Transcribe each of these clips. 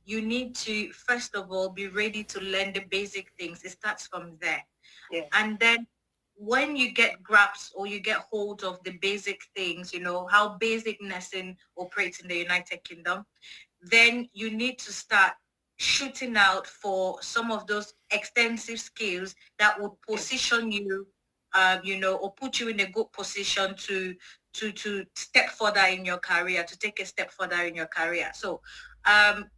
you need to, first of all, be ready to learn the basic things. It starts from there. Yeah. And then when you get grasp or you get hold of the basic things, how basic nursing operates in the United Kingdom, then you need to start shooting out for some of those extensive skills that would position you, or put you in a good position to step further in your career, to take a step further in your career. So,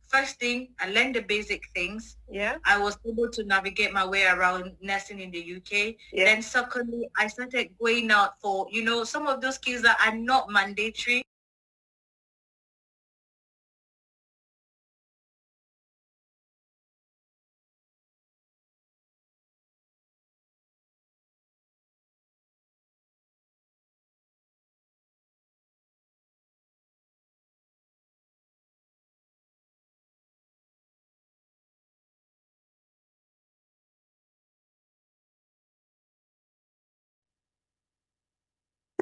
first thing, I learned the basic things. Yeah. I was able to navigate my way around nursing in the UK. Yeah. Then secondly, I started going out for, some of those skills that are not mandatory.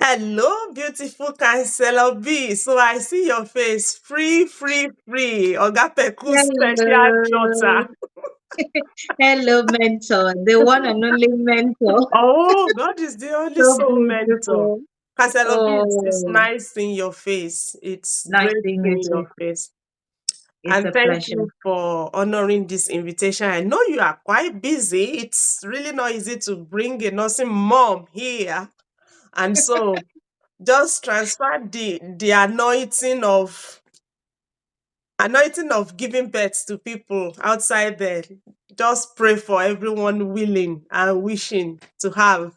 Hello, beautiful CounselloB. So I see your face. Free, free, free. Oga Peku special Hello. daughter. Hello, mentor. The one and only mentor. Oh, God is the only So soul mentor. beautiful. CounselloB, it's Oh, nice seeing your face. It's nice great seeing you seeing your too. face. It's And a thank pleasure. you for honoring this invitation. I know you are quite busy. It's really not easy to bring a nursing mom here. And so just transfer the anointing of giving birth to people outside there. Just pray for everyone willing and wishing to have.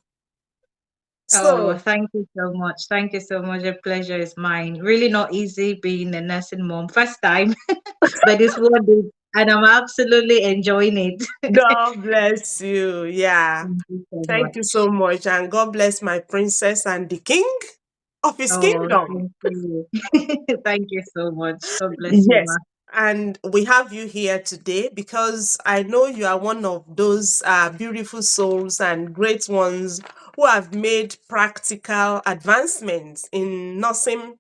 Oh, So thank you so much. Thank you so much. The pleasure is mine. Really not easy being a nursing mom. First time, but it's worth it. And I'm absolutely enjoying it. God bless you. Yeah. Thank you so Thank you much. so much. And God bless my princess and the king of his Oh, kingdom. thank you. Thank you so much. God bless you, Yes. ma. And we have you here today because I know you are one of those beautiful souls and great ones who have made practical advancements in nursing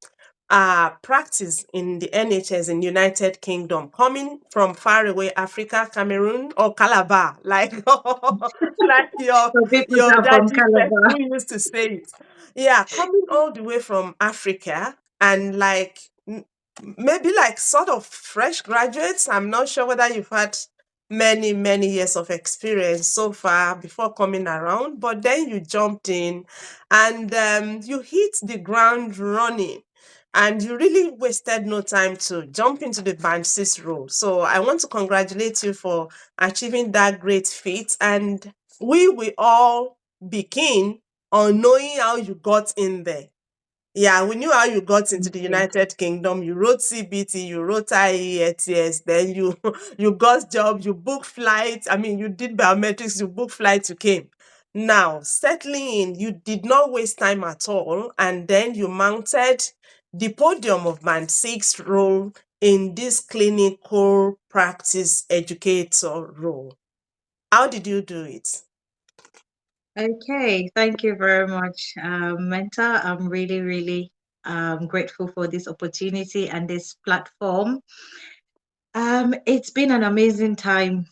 practice in the NHS in United Kingdom, coming from far away Africa, Cameroon, or Calabar, like like your So people your are from daddy Calabar. who used to say it. Yeah, coming all the way from Africa and like maybe like sort of fresh graduates. I'm not sure whether you've had many, many years of experience so far before coming around, but then you jumped in and you hit the ground running. And you really wasted no time to jump into the band six role. So I want to congratulate you for achieving that great feat. And we will all begin on knowing how you got in there. Yeah, we knew how you got into Thank the you. United Kingdom. You wrote CBT, you wrote IELTS, then you you got job, you booked flights. I mean, you did biometrics, you booked flights, you came. Now, settling in, you did not waste time at all, and then you mounted the podium of Band 6 role in this clinical practice educator role. How did you do it? Okay, thank you very much, Mentor. I'm really, really grateful for this opportunity and this platform. It's been an amazing time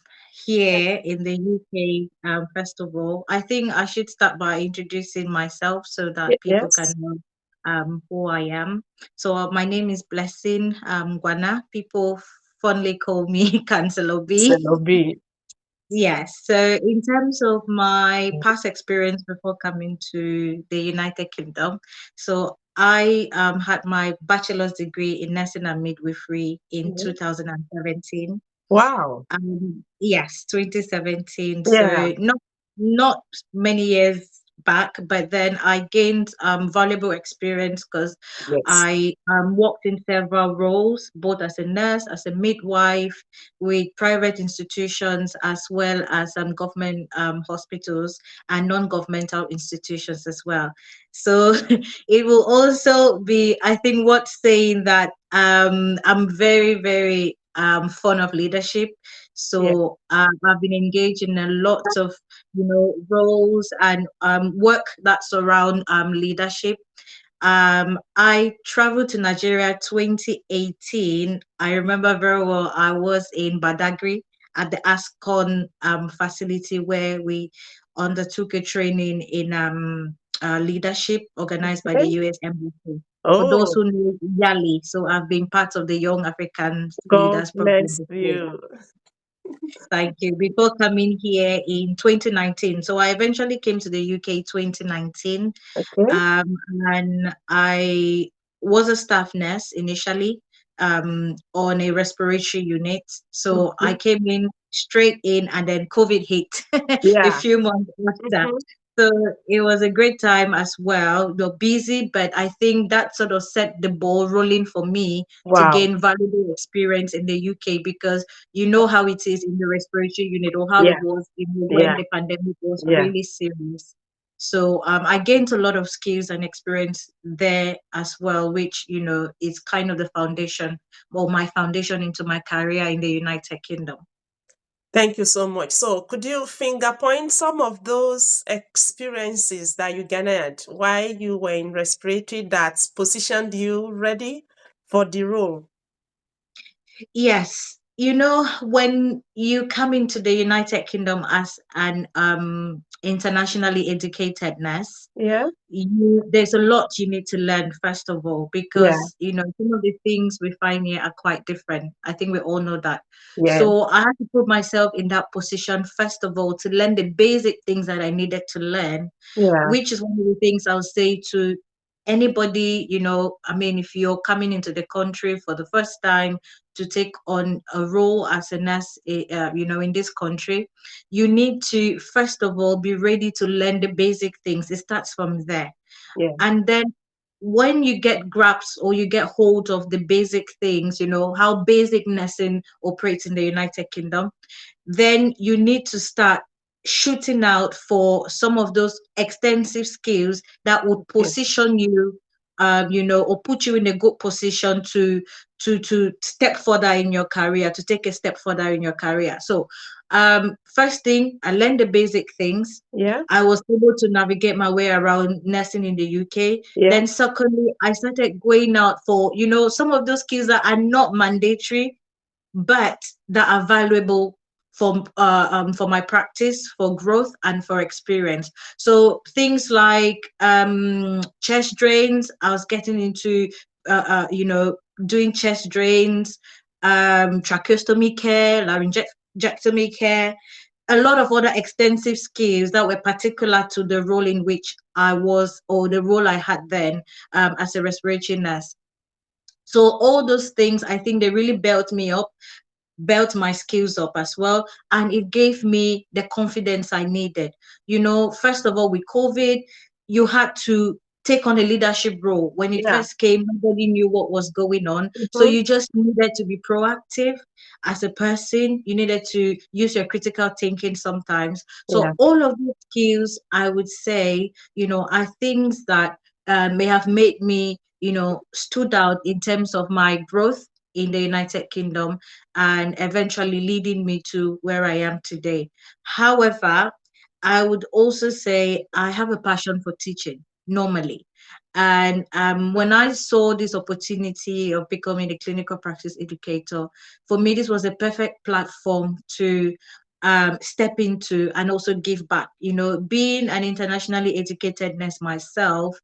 here in the UK. First of all, I think I should start by introducing myself so that people can Yes. know who I am. So my name is Blessing Guana. People fondly call me CounselloB. So, B. Yes. So in terms of my past experience before coming to the United Kingdom, so I had my bachelor's degree in nursing and midwifery in Mhm. 2017. Wow. Yes, 2017. Yeah. So not many years back, but then I gained valuable experience because Yes. I worked in several roles, both as a nurse, as a midwife, with private institutions, as well as government hospitals and non-governmental institutions as well. So it will also be, I think, worth saying that I'm very, very fond of leadership. Yeah. So I've been engaged in a lot of, roles and work that surround leadership. I traveled to Nigeria 2018. I remember very well. I was in Badagry at the ASCON facility where we undertook a training in leadership organized by the Okay. US Embassy. For those Oh, who know YALI, so I've been part of the Young African God Leaders Program bless before. you. Thank you. Before coming here in 2019. So I eventually came to the UK 2019, Okay. um, and I was a staff nurse initially on a respiratory unit. So I Mhm. came in straight in, and then COVID hit a Yeah. few months after. Hmm. So it was a great time as well. You're busy, but I think that sort of set the ball rolling for me to Wow. gain valuable experience in the UK, because you know how it is in the respiratory unit, or how it Yeah. was, when Yeah. the pandemic was Yeah. really serious. So I gained a lot of skills and experience there as well, which is kind of the foundation, or my foundation into my career in the United Kingdom. Thank you so much. So, could you finger point some of those experiences that you garnered while you were in respiratory that positioned you ready for the role? Yes, when you come into the United Kingdom as an internationally educated nurse, Yeah. there's a lot you need to learn first of all, Yeah. because some of the things we find here are quite different. I think we all know that. Yeah. So I had to put myself in that position first of all to learn the basic things that I needed to learn, Yeah. which is one of the things I'll say to anybody. I mean, if you're coming into the country for the first time to take on a role as a nurse, in this country, you need to first of all be ready to learn the basic things. It starts from there. Yeah. And then when you get grasp or you get hold of the basic things, how basic nursing operates in the United Kingdom, then you need to start shooting out for some of those extensive skills that would Okay. position you, or put you in a good position to step further in your career, to take a step further in your career. So, first thing, I learned the basic things. Yeah. I was able to navigate my way around nursing in the UK. Yeah. Then, secondly, I started going out for, some of those skills that are not mandatory, but that are valuable for my practice, for growth, and for experience. So things like chest drains, I was getting into, doing chest drains, tracheostomy care, laryngectomy care, a lot of other extensive skills that were particular to the role in which I was, or the role I had then, as a respiratory nurse. So all those things, I think they really built me up, built my skills up as well, and it gave me the confidence I needed. First of all, with COVID, you had to take on a leadership role. When it Yeah. first came, nobody knew what was going on, so Hmm. you just needed to be proactive as a person. You needed to use your critical thinking sometimes. Yeah. So all of these skills, I would say, are things that may have made me, stood out in terms of my growth in the United Kingdom, and eventually leading me to where I am today. However, I would also say I have a passion for teaching normally. And when I saw this opportunity of becoming a clinical practice educator, for me, this was a perfect platform to step into and also give back. Being an internationally educated nurse myself,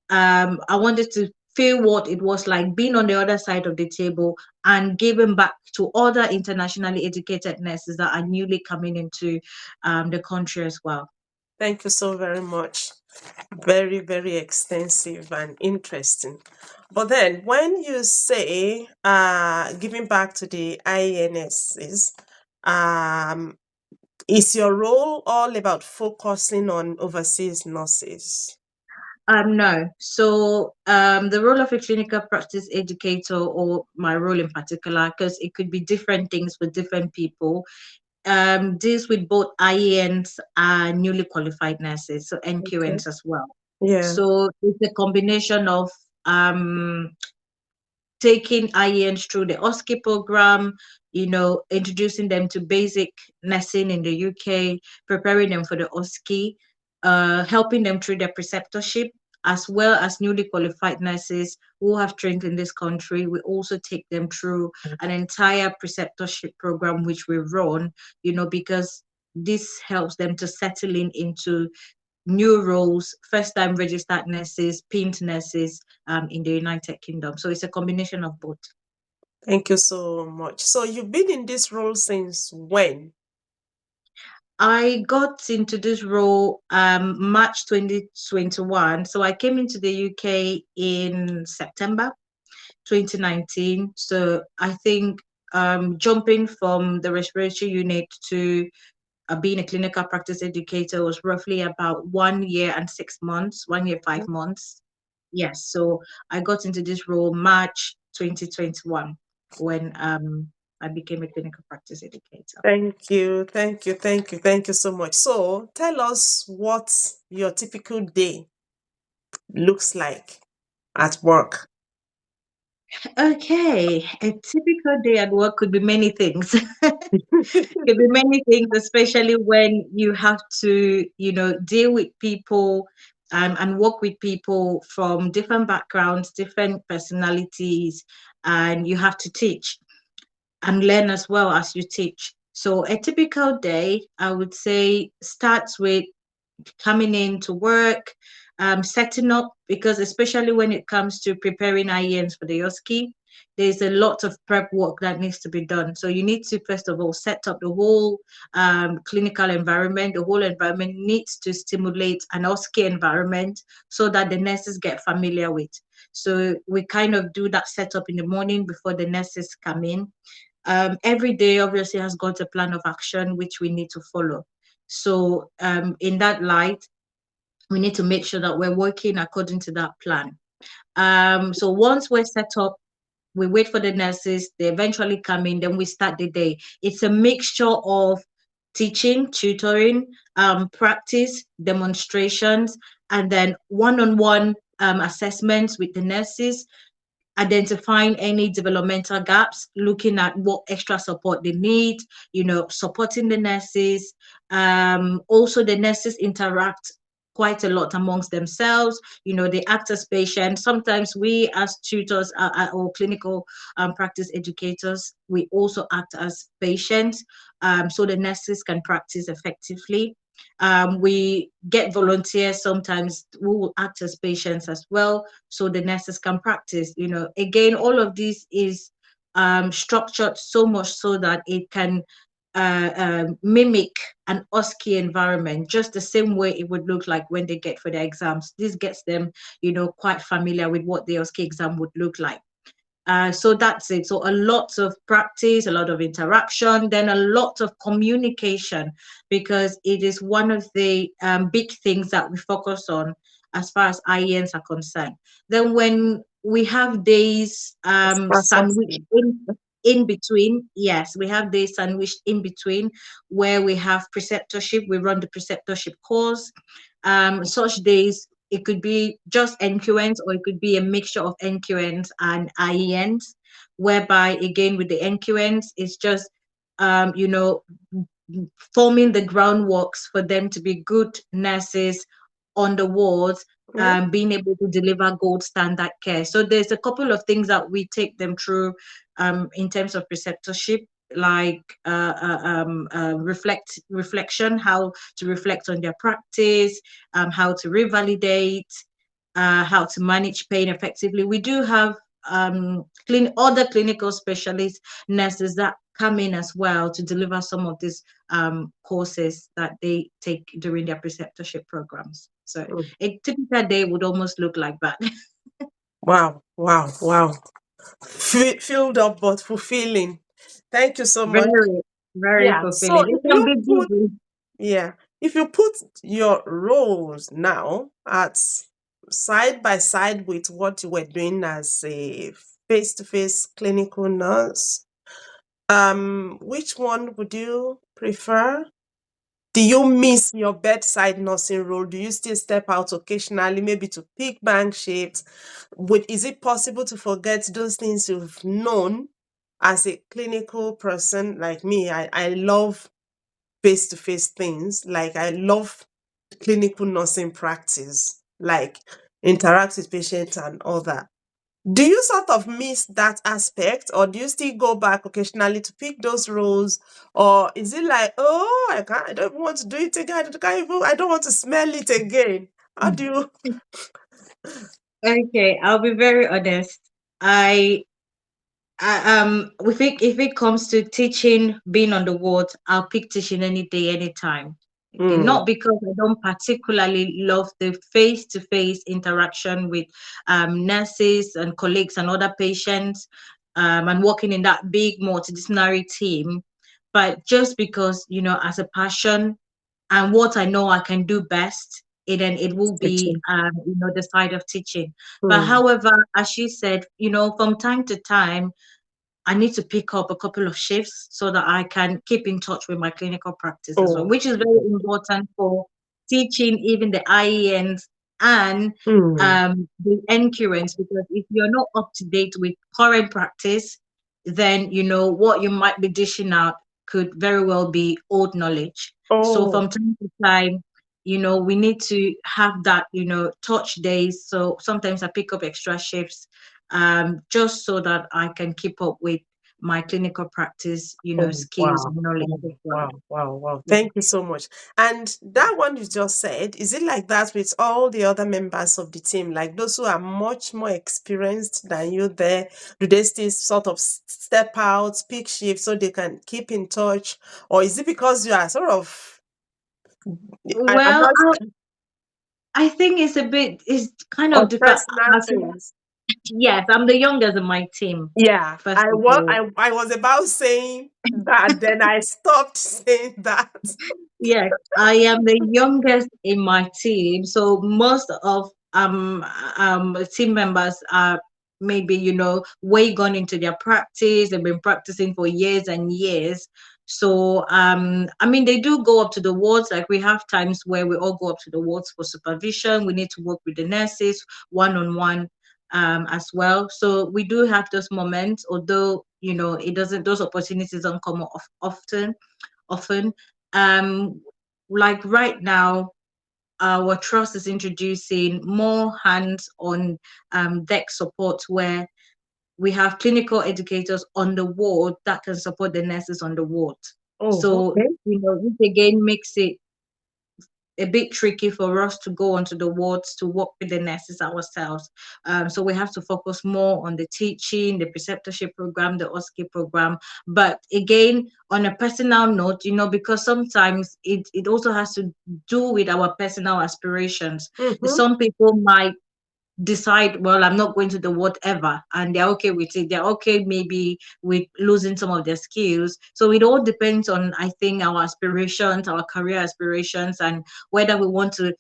I wanted to feel what it was like being on the other side of the table and giving back to other internationally educated nurses that are newly coming into the country as well. Thank you so very much. Very, very extensive and interesting. But then when you say giving back to the INSs, um, is your role all about focusing on overseas nurses? No. So the role of a clinical practice educator, or my role in particular, because it could be different things for different people, deals with both IENs and newly qualified nurses, so Okay. NQNs as well. Yeah. So it's a combination of taking IENs through the OSCE program, introducing them to basic nursing in the UK, preparing them for the OSCE, helping them through their preceptorship, as well as newly qualified nurses who have trained in this country. We also take them through an entire preceptorship program which we run, because this helps them to settle into new roles, first time registered nurses, pinned nurses in the United Kingdom. So it's a combination of both. Thank you so much. So you've been in this role since when? I got into this role March 2021. So I came into the UK in September 2019. So I think jumping from the respiratory unit to being a clinical practice educator was roughly about 1 year and 6 months, 1 year, 5 months. Yes. So I got into this role March 2021 when I became a clinical practice educator. Thank you, thank you, thank you, thank you so much. So tell us what your typical day looks like at work. Okay, a typical day at work could be many things. Could be many things, especially when you have to, deal with people and work with people from different backgrounds, different personalities, and you have to teach and learn as well as you teach. So a typical day, I would say, starts with coming in to work, setting up, because especially when it comes to preparing IENs for the OSCE, there's a lot of prep work that needs to be done. So you need to, first of all, set up the whole clinical environment. The whole environment needs to stimulate an OSCE environment so that the nurses get familiar with. So we kind of do that setup in the morning before the nurses come in. Every day obviously has got a plan of action which we need to follow. So in that light, we need to make sure that we're working according to that plan. So once we're set up, we wait for the nurses, they eventually come in, then we start the day. It's a mixture of teaching, tutoring, practice, demonstrations, and then one-on-one assessments with the nurses, identifying any developmental gaps, looking at what extra support they need, supporting the nurses. Also, the nurses interact quite a lot amongst themselves. They act as patients. Sometimes we, as tutors or clinical practice educators, we also act as patients, so the nurses can practice effectively. We get volunteers sometimes who will act as patients as well, so the nurses can practice. Again, all of this is structured so much so that it can mimic an OSCE environment, just the same way it would look like when they get for their exams. This gets them, quite familiar with what the OSCE exam would look like. So that's it. So a lot of practice, a lot of interaction, then a lot of communication, because it is one of the big things that we focus on as far as IENs are concerned. Then when we have days sandwiched in between, yes, we have days sandwiched in between where we have preceptorship. We run the preceptorship course. Such days, it could be just NQNs, or it could be a mixture of NQNs and IENs, whereby again with the NQNs, it's just forming the groundworks for them to be good nurses on the wards, being able to deliver gold standard care. So there's a couple of things that we take them through in terms of preceptorship, like reflection, how to reflect on their practice, how to revalidate, how to manage pain effectively. We do have other clinical specialist nurses that come in as well to deliver some of these courses that they take during their preceptorship programs. So a typical day would almost look like that. Wow, wow, wow. Filled up but fulfilling. Thank you so much. Very, very Yeah. So fulfilling. It if can you be put busy. yeah, if you put your roles now at side by side with what you were doing as a face-to-face clinical nurse, which one would you prefer? Do you miss your bedside nursing role? Do you still step out occasionally, maybe to pick bank shifts? Is it possible to forget those things you've known as a clinical person like me? I love face-to-face things. Like I love clinical nursing practice. Like interact with patients and all that. Do you sort of miss that aspect, or do you still go back occasionally to pick those roles, or is it like, oh, I don't even want to do it again. I don't want to smell it again. How do you? Okay, I'll be very honest. If it comes to teaching, being on the ward, I'll pick teaching any day, anytime. Okay, Mm, not because I don't particularly love the face-to-face interaction with nurses and colleagues and other patients, and working in that big multidisciplinary team, but just because, as a passion and what I know I can do best, then it will be, teaching. the side of teaching. But Mm. however, as she said, from time to time, I need to pick up a couple of shifts so that I can keep in touch with my clinical practice as well, Oh. which is very important for teaching even the IENs and Mm. the NQNs, because if you're not up to date with current practice, then what you might be dishing out could very well be old knowledge. So Oh. from time to time, we need to have that, touch days. So sometimes I pick up extra shifts, just so that I can keep up with my clinical practice, Oh, skills wow. and knowledge Wow, as well. wow, wow, wow. Yeah. Thank you so much. And that one you just said, is it like that with all the other members of the team? Like those who are much more experienced than you there, do they still sort of step out, pick shifts so they can keep in touch? Or is it because you are sort of, I'm Well, not I think it's kind of on different. personal things. Yes, I'm the youngest in my team, Yeah, first of all. I was about saying that, then I stopped saying that. Yes, I am the youngest in my team, so most of team members are maybe way gone into their practice. They've been practicing for years and years. So I mean, they do go up to the wards. Like we have times where we all go up to the wards for supervision. We need to work with the nurses one on one as well. So we do have those moments, although it doesn't. Those opportunities don't come often. Um, like right now, our trust is introducing more hands-on deck support where we have clinical educators on the ward that can support the nurses on the ward. Oh, So, okay. which again makes it a bit tricky for us to go onto the wards to work with the nurses ourselves. So we have to focus more on the teaching, the preceptorship program, the OSCE program. But again, on a personal note, because sometimes it also has to do with our personal aspirations. Mm-hmm. Some people might decide, well, I'm not going to the whatever, and they're okay with it. They're okay maybe with losing some of their skills. So it all depends on, I think, our aspirations, our career aspirations, and whether we want to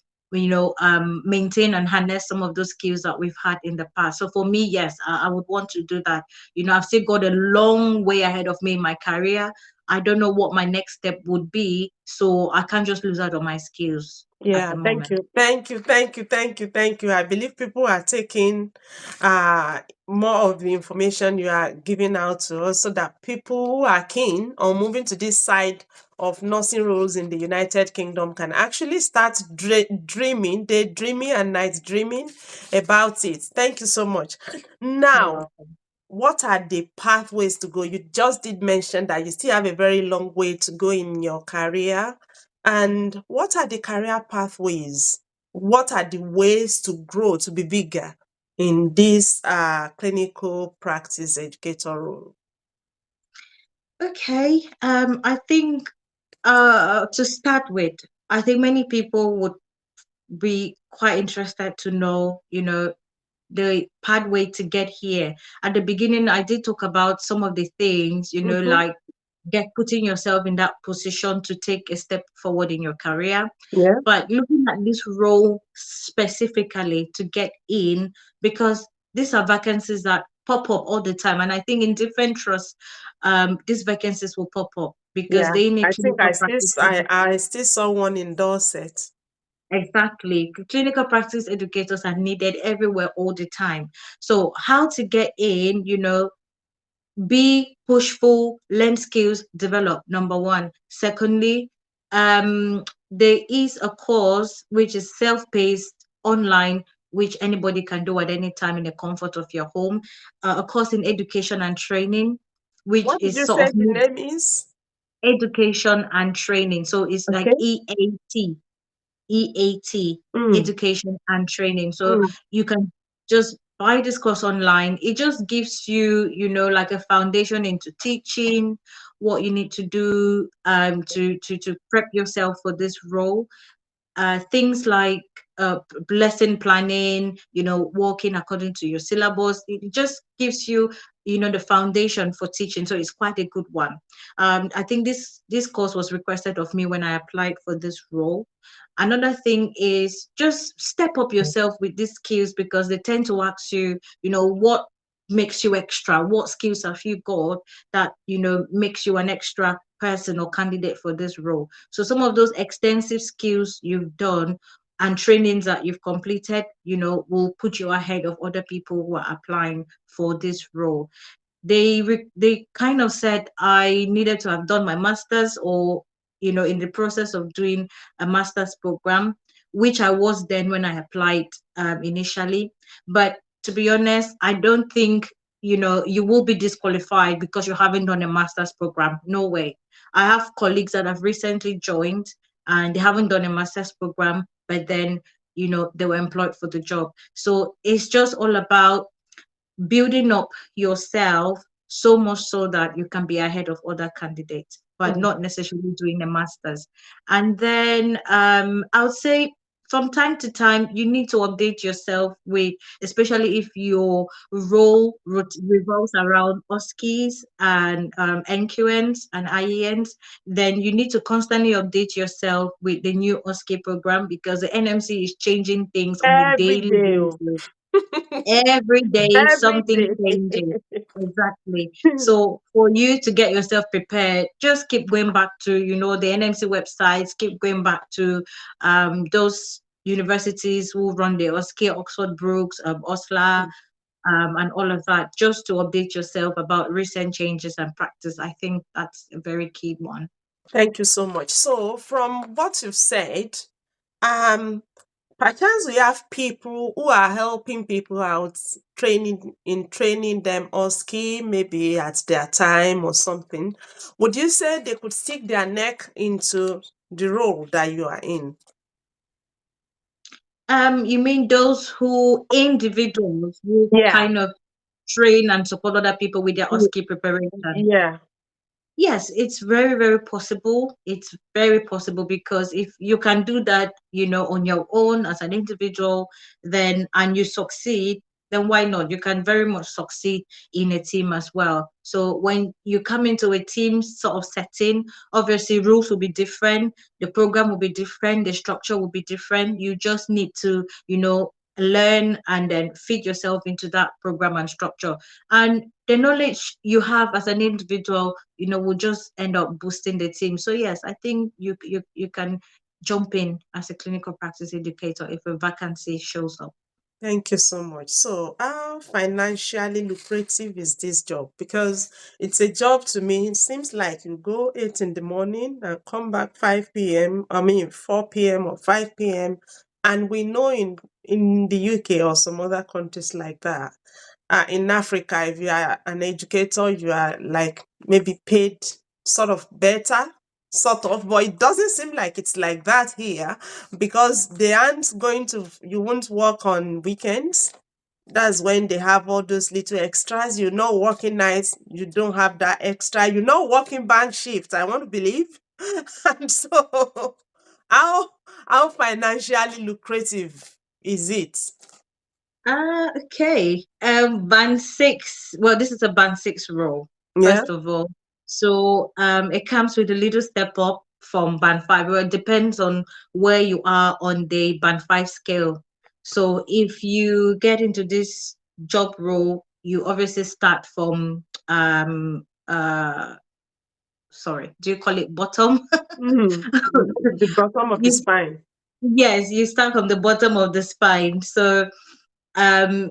maintain and harness some of those skills that we've had in the past. So for me, yes, I would want to do that. I've still got a long way ahead of me in my career. I don't know what my next step would be, so I can't just lose out on my skills at Yeah, the thank moment. you. Thank you. Thank you. Thank you. Thank you. I believe people are taking more of the information you are giving out to us so that people who are keen on moving to this side of nursing roles in the United Kingdom can actually start dreaming, daydreaming and night dreaming about it. Thank you so much. You're Now, welcome. what are the pathways to go? You just did mention that you still have a very long way to go in your career. And what are the career pathways? What are the ways to grow, to be bigger in this clinical practice educator role? Okay. I think to start with, I think many people would be quite interested to know, the pathway to get here. At the beginning, I did talk about some of the things, Mm-hmm. like putting yourself in that position to take a step forward in your career. Yeah, But looking at this role specifically to get in, because these are vacancies that pop up all the time. And I think in different trusts, these vacancies will pop up because yeah. they need I think clinical practice. I still saw one in Dorset. Exactly. Clinical practice educators are needed everywhere all the time. So how to get in, be pushful, learn skills, develop, number one. Secondly, there is a course which is self-paced online which anybody can do at any time in the comfort of your home. A course in education and training, which What did is you sort say of the name is? education and training. So it's like Okay. EAT, Mm, education and training. So mm. you can just buy this course online. It just gives you, like a foundation into teaching, what you need to do to prep yourself for this role. Things like lesson planning, working according to your syllabus. It just gives you, the foundation for teaching. So it's quite a good one. I think this course was requested of me when I applied for this role. Another thing is just step up yourself with these skills, because they tend to ask you, what makes you extra, what skills have you got that makes you an extra person or candidate for this role. So some of those extensive skills you've done and trainings that you've completed, will put you ahead of other people who are applying for this role. They kind of said I needed to have done my master's, or in the process of doing a master's program, which I was then when I applied initially. But to be honest, I don't think you will be disqualified because you haven't done a master's program. No way. I have colleagues that have recently joined and they haven't done a master's program, but then they were employed for the job. So it's just all about building up yourself so much so that you can be ahead of other candidates, but Mm. not necessarily doing a master's. And then I would say from time to time, you need to update yourself with, especially if your role revolves around OSCEs and NQNs and IENs, then you need to constantly update yourself with the new OSCE program, because the NMC is changing things on a Every daily day. Oh. basis. Every day Every something day. changes. Exactly. So for you to get yourself prepared, just keep going back to, the NMC websites, keep going back to those universities who run the OSCE, Oxford Brookes, OSLA, and all of that, just to update yourself about recent changes and practice. I think that's a very key one. Thank you so much. So, from what you've said, um, perchance we have people who are helping people out, training them or ski maybe at their time or something. Would you say they could stick their neck into the role that you are in? You mean those who individuals who Yeah. kind of train and support other people with their Y- OSCE preparation? Yeah. Yes, it's very, very possible. It's very possible, because if you can do that, on your own as an individual, then and you succeed, then why not? You can very much succeed in a team as well. So when you come into a team sort of setting, obviously rules will be different, the program will be different, the structure will be different. You just need to, learn and then feed yourself into that program and structure. And the knowledge you have as an individual, will just end up boosting the team. So yes, I think you can jump in as a clinical practice educator if a vacancy shows up. Thank you so much. So, how financially lucrative is this job? Because it's a job to me. It seems like you go 8 in the morning and come back 5 p.m. I mean 4 p.m. or 5 p.m. And we know in the UK or some other countries like that, in Africa, if you are an educator, you are like maybe paid sort of better, sort of, but it doesn't seem like it's like that here because they aren't going to, you won't work on weekends. That's when they have all those little extras. You're not working nights, you don't have that extra. You're not working bank shifts, I want to believe. And so, how how financially lucrative is it? Okay. Band six. Well, this is a band six role, Yeah. first of all. So it comes with a little step up from band five. Well, it depends on where you are on the band five scale. So if you get into this job role, you obviously start from sorry, do you call it bottom? The bottom of the You, spine. yes, you start from the bottom of the spine. So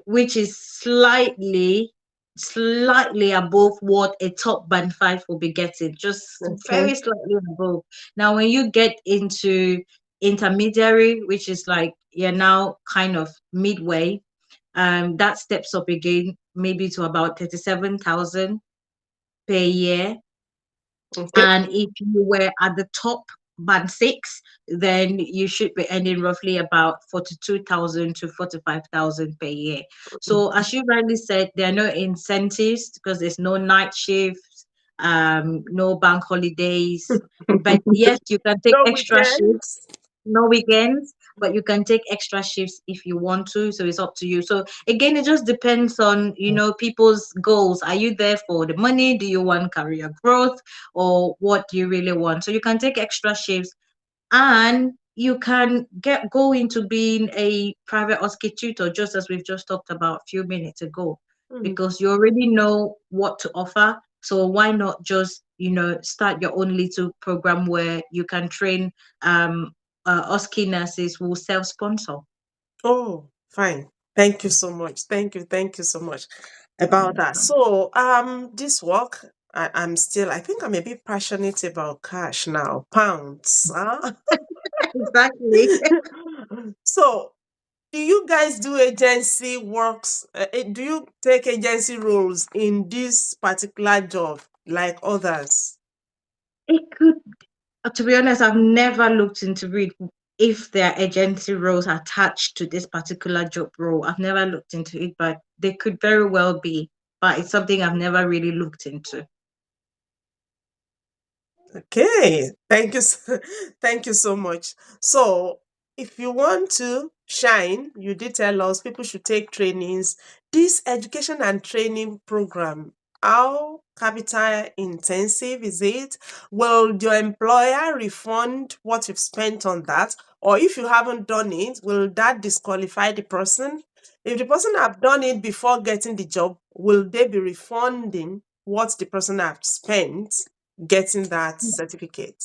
which is slightly above what a top band five will be getting, just Okay. very slightly above. Now, when you get into intermediary, which is like you're now kind of midway, that steps up again, maybe to about 37,000 per year. Okay. And if you were at the top band six, then you should be earning roughly about 42,000 to 45,000 per year. So as you rightly said, there are no incentives because there's no night shifts, no bank holidays. But yes, you can take No extra shifts, weekends. no weekends, but you can take extra shifts if you want to. So it's up to you. So again, it just depends on, people's goals. Are you there for the money? Do you want career growth? Or what do you really want? So you can take extra shifts, and you can go into being a private OSCE tutor, just as we've just talked about a few minutes ago, Mm. because you already know what to offer. So why not just start your own little program where you can train OSCE nurses who self-sponsor. Oh, fine. Thank you so much. Thank you so much about that. Yes, So, this work, I think I'm a bit passionate about cash now, pounds. Huh? exactly. So, do you guys do agency works? Do you take agency roles in this particular job like others? It could To be honest, I've never looked into it if there are agency roles attached to this particular job role. I've never looked into it, but they could very well be. But it's something I've never really looked into. Okay, thank you, thank you so much. So, if you want to shine, you did tell us people should take trainings. This education and training program, how capital intensive is it? Will your employer refund what you've spent on that? Or if you haven't done it, will that disqualify the person? If the person have done it before getting the job, will they be refunding what the person have spent getting that certificate?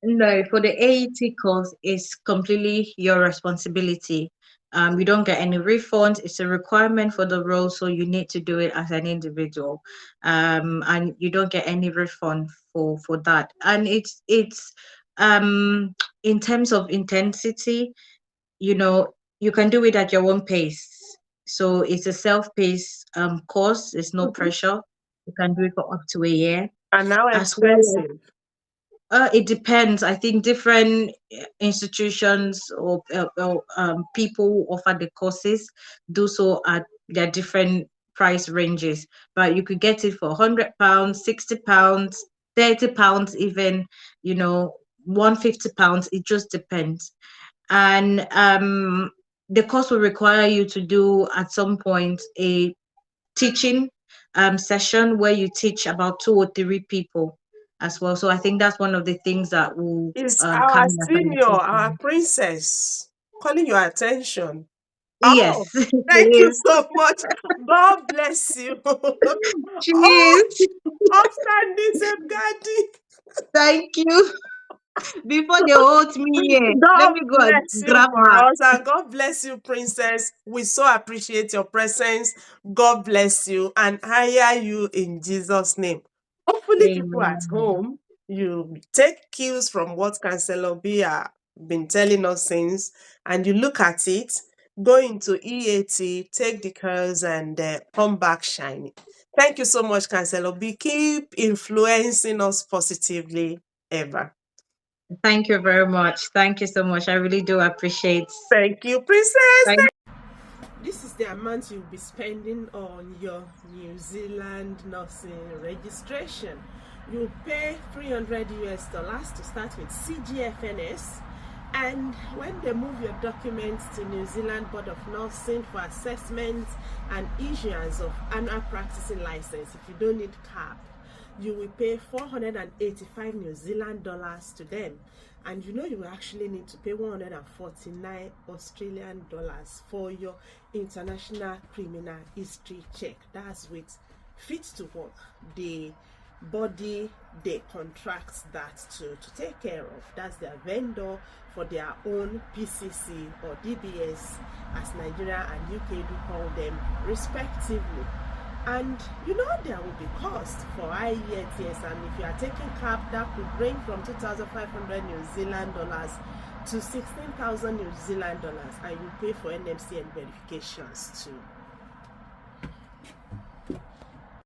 No, for the AET course, it's completely your responsibility. You don't get any refunds. It's a requirement for the role, so you need to do it as an individual. And you don't get any refund for that. And it's in terms of intensity, you can do it at your own pace. So it's a self-paced course. There's no Mhm. pressure. You can do it for up to a year, And now as well. expensive. It depends. I think different institutions or people who offer the courses do so at their different price ranges. But you could get it for £100, £60, £30, even, you know, £150. It just depends. And the course will require you to do at some point a teaching session where you teach about 2 or 3 people as well. So I think that's one of the things that will Is come our in as an senior, our assessment. princess, calling your attention. Oh, Yes, it thank you is. so much. God bless you. Oh, Cheers. upstanding safeguarding. Thank you. Before they hold me here, let God me go and bless you grab for her. us, and God bless you, Princess. We so appreciate your presence. God bless you and hire you in Jesus' name. Hopefully, people at Amen. home, you take cues from what Counselor B have been telling us since, and you look at it, go into EAT, take the course, and come back shining. Thank you so much, Counselor B. Keep influencing us positively ever. Thank you very much. Thank you so much. I really do appreciate. Thank you, Princess. Thank This is the amount you'll be spending on your New Zealand nursing registration. You'll pay $300 to start with CGFNS, and when they move your documents to New Zealand Board of Nursing for assessment and issuance of annual practicing license, if you don't need CAP, you will pay 485 New Zealand dollars to them. And you know you will actually need to pay 149 Australian dollars for your international criminal history check. That's with Fit to Work, the body they contract that to take care of. That's their vendor for their own PCC or DBS, as Nigeria and UK do call them respectively. And you know there will be cost for IELTS, and if you are taking CAP, that could range from 2,500 New Zealand dollars to 16,000 New Zealand dollars, and you pay for NMC and verifications too.